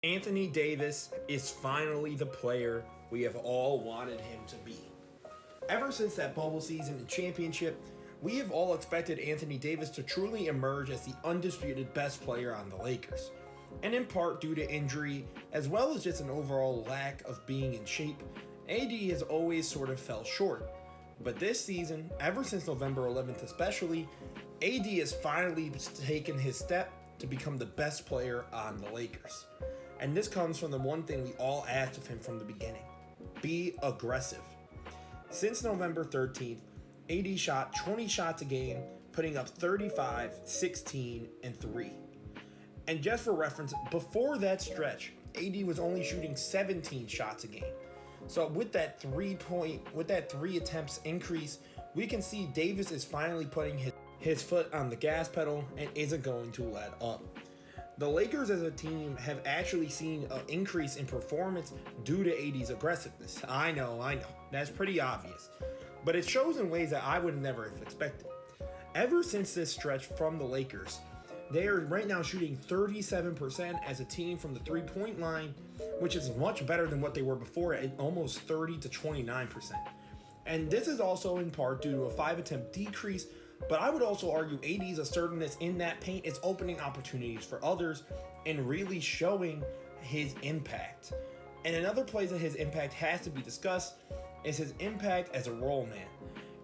Anthony Davis is finally the player we have all wanted him to be. Ever since that bubble season and championship, we have all expected Anthony Davis to truly emerge as the undisputed best player on the Lakers. And in part due to injury, as well as just an overall lack of being in shape, AD has always sort of fell short. But this season, ever since November 11th especially, AD has finally taken his step to become the best player on the Lakers. And this comes from the one thing we all asked of him from the beginning: be aggressive. Since November 13th, AD shot 20 shots a game, putting up 35, 16, and 3. And just for reference, before that stretch, AD was only shooting 17 shots a game. So with that three attempts increase, we can see Davis is finally putting his foot on the gas pedal and isn't going to let up. The Lakers as a team have actually seen an increase in performance due to AD's aggressiveness. I know, that's pretty obvious. But it shows in ways that I would never have expected. Ever since this stretch from the Lakers, they are right now shooting 37% as a team from the three-point line, which is much better than what they were before at almost 30 to 29%. And this is also in part due to a 5-attempt decrease, but I would also argue AD's assertiveness in that paint is opening opportunities for others and really showing his impact. And another place that his impact has to be discussed is his impact as a role man.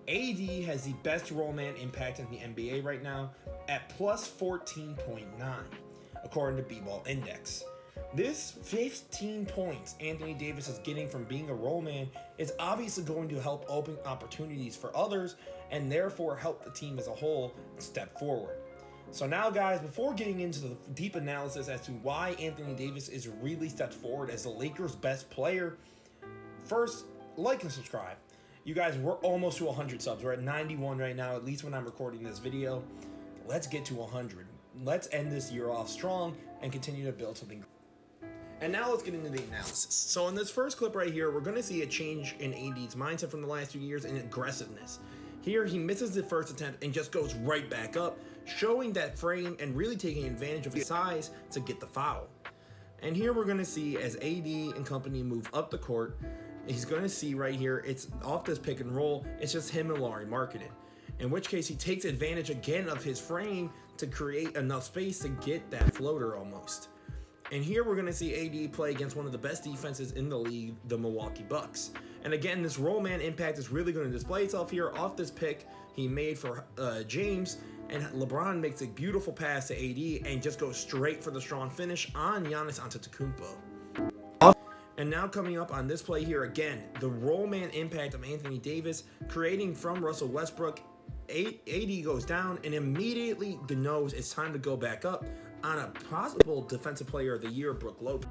AD has the best role man impact in the NBA right now at plus 14.9, according to B-Ball Index. This 15 points Anthony Davis is getting from being a role man is obviously going to help open opportunities for others and therefore help the team as a whole step forward. So now, guys, before getting into the deep analysis as to why Anthony Davis is really stepped forward as the Lakers' best player, first, like and subscribe. You guys, we're almost to 100 subs. We're at 91 right now, at least when I'm recording this video. Let's get to 100. Let's end this year off strong and continue to build something great. And now let's get into the analysis. So in this first clip right here, we're going to see a change in AD's mindset from the last 2 years in aggressiveness. Here, he misses the first attempt and just goes right back up, showing that frame and really taking advantage of his size to get the foul. And here we're going to see as AD and company move up the court, he's going to see right here, it's off this pick and roll, it's just him and Lauri Markkanen. In which case, he takes advantage again of his frame to create enough space to get that floater almost. And here we're going to see AD play against one of the best defenses in the league, the Milwaukee Bucks. And again, this roll man impact is really going to display itself here off this pick he made for James. And LeBron makes a beautiful pass to AD and just goes straight for the strong finish on Giannis Antetokounmpo. And now coming up on this play here again, the roll man impact of Anthony Davis creating from Russell Westbrook. AD goes down and immediately knows it's time to go back up on a possible Defensive Player of the Year, Brook Lopez.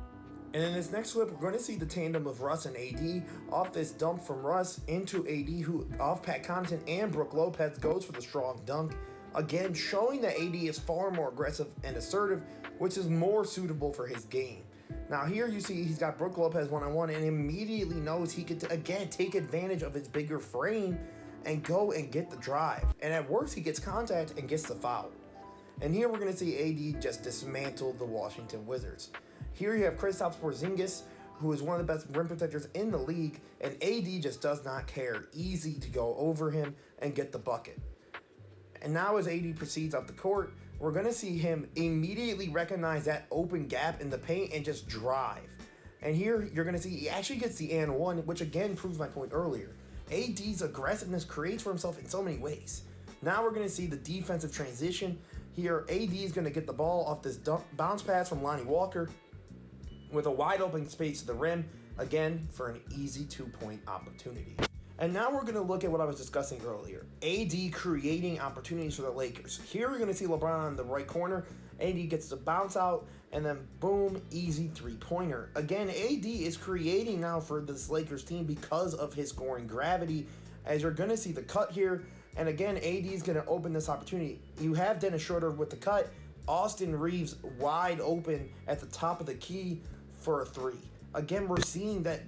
And in this next clip, we're going to see the tandem of Russ and AD off this dump from Russ into AD, who off Pat Connaughton and Brook Lopez goes for the strong dunk. Again, showing that AD is far more aggressive and assertive, which is more suitable for his game. Now here you see he's got Brook Lopez one-on-one and immediately knows he could, again, take advantage of his bigger frame and go and get the drive. And at worst, he gets contact and gets the foul. And here we're going to see AD just dismantle the Washington Wizards. Here you have Kristaps Porzingis, who is one of the best rim protectors in the league, and AD just does not care. Easy to go over him and get the bucket. And now as AD proceeds up the court, we're going to see him immediately recognize that open gap in the paint and just drive. And here you're going to see he actually gets the and one, which again proves my point earlier. AD's aggressiveness creates for himself in so many ways. Now we're going to see the defensive transition. Here, AD is going to get the ball off this bounce pass from Lonnie Walker with a wide open space to the rim, again, for an easy 2-point opportunity. And now we're going to look at what I was discussing earlier. AD creating opportunities for the Lakers. Here we're going to see LeBron on the right corner. AD gets the bounce out, and then boom, easy three-pointer. Again, AD is creating now for this Lakers team because of his scoring gravity, as you're going to see the cut here. And again, AD is going to open this opportunity. You have Dennis Schroeder with the cut. Austin Reeves wide open at the top of the key for a three. Again, we're seeing that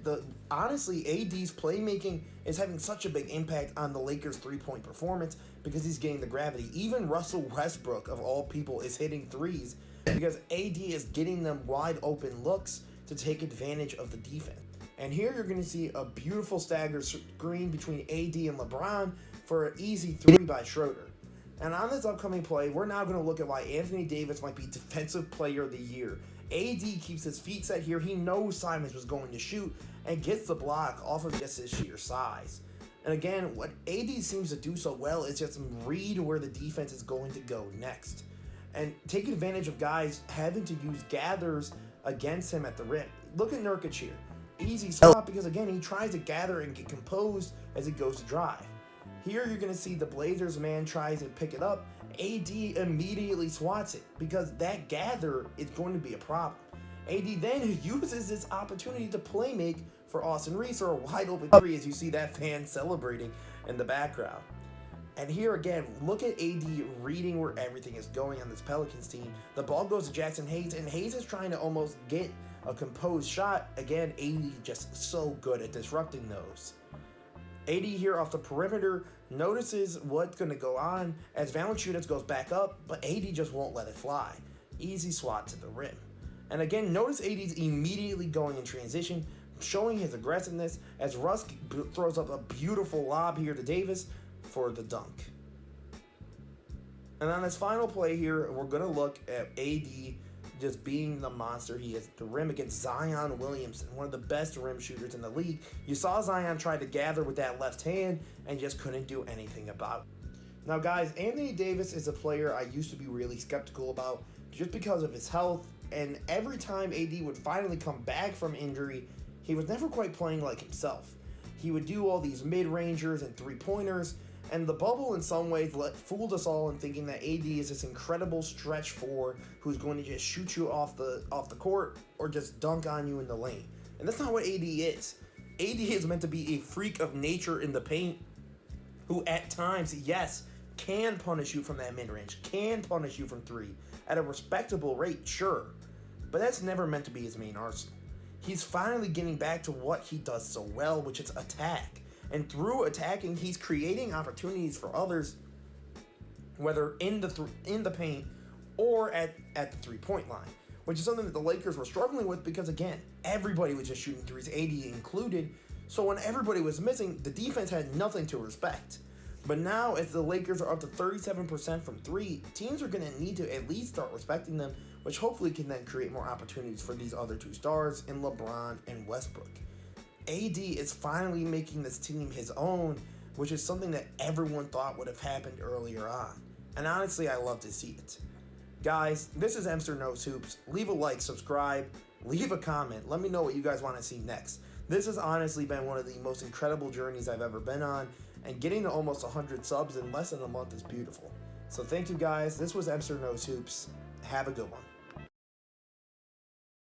honestly, AD's playmaking is having such a big impact on the Lakers' three-point performance because he's getting the gravity. Even Russell Westbrook, of all people, is hitting threes because AD is getting them wide open looks to take advantage of the defense. And here you're going to see a beautiful stagger screen between AD and LeBron for an easy 3 by Schroeder. And on this upcoming play, we're now going to look at why Anthony Davis might be Defensive Player of the Year. AD keeps his feet set here. He knows Simons was going to shoot and gets the block off of just his sheer size. And again, what AD seems to do so well is just read where the defense is going to go next. And take advantage of guys having to use gathers against him at the rim. Look at Nurkic here. Easy spot because, again, he tries to gather and get composed as he goes to drive. Here you're going to see the Blazers man tries to pick it up. AD immediately swats it because that gather is going to be a problem. AD then uses this opportunity to play make for Austin Reeves or a wide open 3 as you see that fan celebrating in the background. And here again, look at AD reading where everything is going on this Pelicans team. The ball goes to Jackson Hayes, and Hayes is trying to almost get a composed shot. Again, AD just so good at disrupting those. AD here off the perimeter notices what's going to go on as Valanciunas goes back up, but AD just won't let it fly. Easy swat to the rim. And again, notice AD's immediately going in transition, showing his aggressiveness as Russ throws up a beautiful lob here to Davis for the dunk. And on his final play here, we're going to look at AD just being the monster he is at the rim against Zion Williamson, one of the best rim shooters in the league. You saw Zion try to gather with that left hand and just couldn't do anything about it. Now guys, Anthony Davis is a player I used to be really skeptical about just because of his health, and every time AD would finally come back from injury, he was never quite playing like himself. He would do all these mid-rangers and three-pointers, and the bubble in some ways fooled us all in thinking that AD is this incredible stretch four who's going to just shoot you off the court or just dunk on you in the lane. And that's not what AD is. AD is meant to be a freak of nature in the paint who at times, yes, can punish you from that mid-range, can punish you from 3 at a respectable rate, sure. But that's never meant to be his main arsenal. He's finally getting back to what he does so well, which is attack. And through attacking, he's creating opportunities for others, whether in the paint or at the three-point line, which is something that the Lakers were struggling with because, again, everybody was just shooting threes, AD included. So when everybody was missing, the defense had nothing to respect. But now, as the Lakers are up to 37% from 3, teams are going to need to at least start respecting them, which hopefully can then create more opportunities for these other 2 stars in LeBron and Westbrook. AD is finally making this team his own, which is something that everyone thought would have happened earlier on. And honestly, I love to see it. Guys, this is Emster Knows Hoops. Leave a like, subscribe, leave a comment. Let me know what you guys want to see next. This has honestly been one of the most incredible journeys I've ever been on, and getting to almost 100 subs in less than a month is beautiful. So thank you guys. This was Emster Knows Hoops. Have a good one.